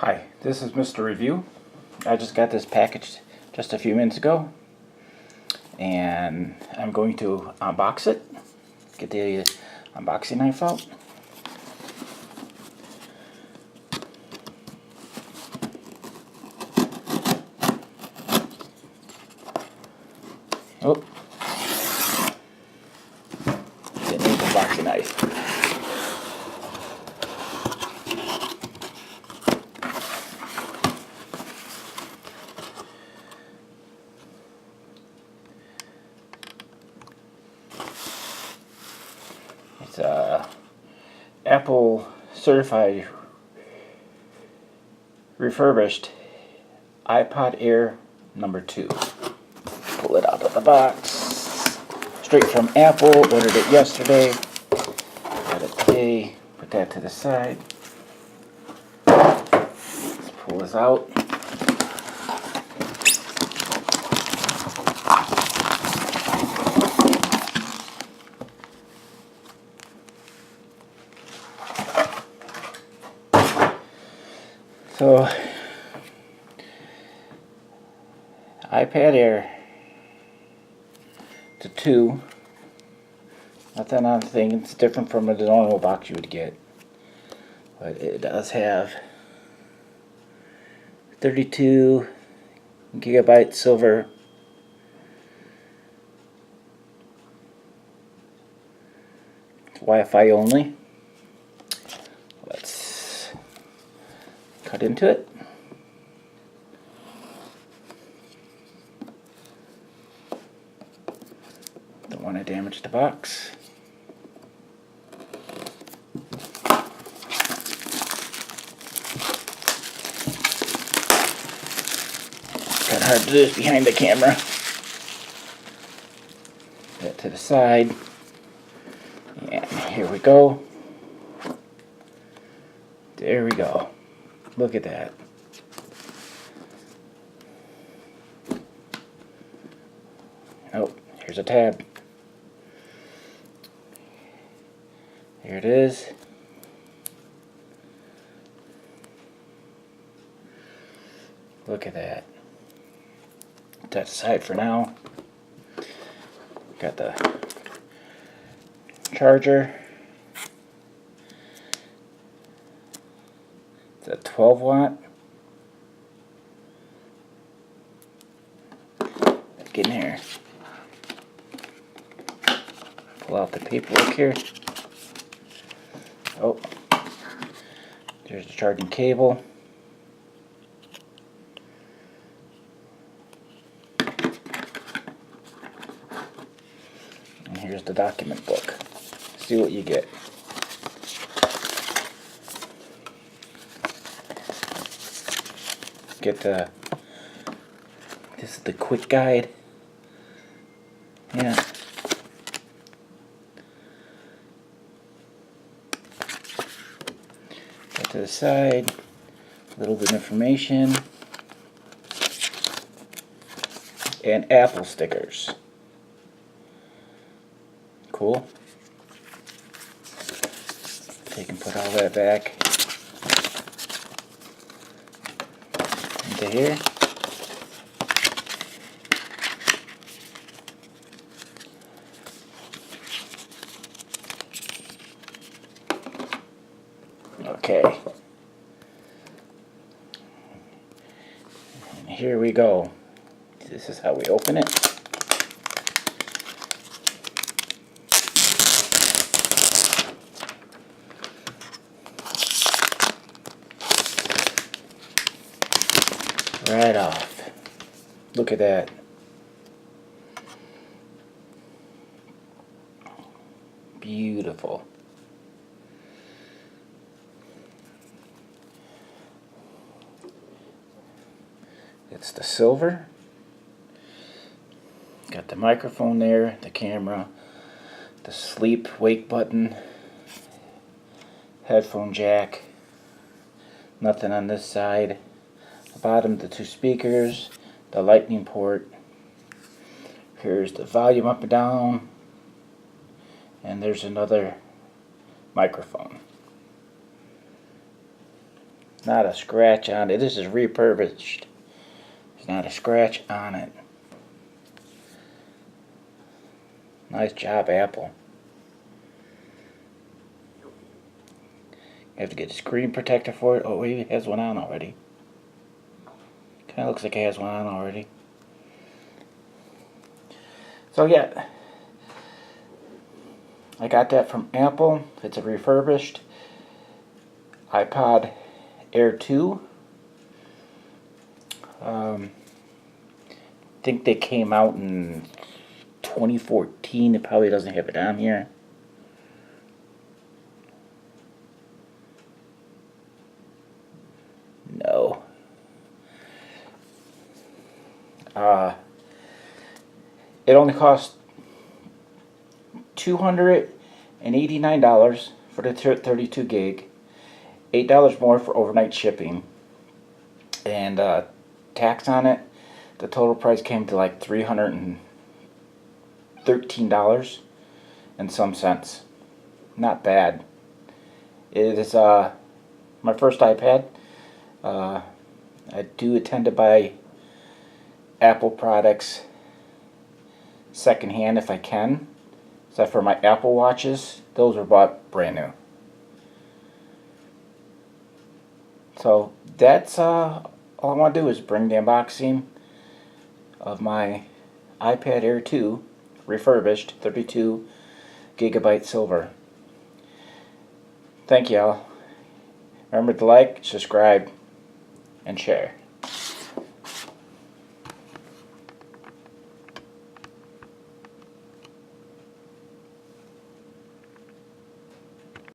Hi, this is Mr. Review. I just got this package just a few minutes ago, and I'm going to unbox it. Get the unboxing knife out. Oh, didn't need the unboxing knife. It's a Apple certified refurbished iPod Air number 2. Pull it out of the box. Straight from Apple. Ordered it yesterday. Got it today. Put that to the side. Let's pull this out. So, iPad Air to 2. Nothing on the thing. It's different from the normal box you would get, but it does have 32 gigabyte silver. It's Wi-Fi only. Let's cut into it. Don't want to damage the box. Kind of hard to do this behind the camera. Put that to the side. And here we go. There we go. Look at that. Oh, here's a tab. Here it is. Look at that. Put that aside for now. Got the charger. It's a 12 watt. Let's get in here. Pull out the paperwork here. Oh, there's the charging cable. And here's the document book. See what you get. Get the, this is the quick guide. Yeah. To the side, a little bit of information, and Apple stickers. Cool. Take and put all that back into here. Okay. And here we go. This is how we open it. Right off. Look at that. Beautiful. It's the silver. Got the microphone there, the camera, the sleep wake button, headphone jack. Nothing on this side. The bottom, the 2 speakers, the lightning port. Here's the volume up and down. And there's another microphone. Not a scratch on it. This is refurbished. There's not a scratch on it. Nice job, Apple. You have to get a screen protector for it. Oh, wait, it has one on already. Kind of looks like it has one on already. So yeah, I got that from Apple. It's a refurbished iPod Air 2. I think they came out in 2014. It probably doesn't have it on here. No. It only cost $289 for the 32 gig, $8 more for overnight shipping, and tax on it. The total price came to like $313 and some cents. Not bad. It is my first iPad. I do intend to buy Apple products secondhand if I can. Except for my Apple Watches, those were bought brand new. So that's all I want to do is bring the unboxing of my iPad Air 2 refurbished 32 gigabyte silver. Thank y'all. Remember to like, subscribe, and share.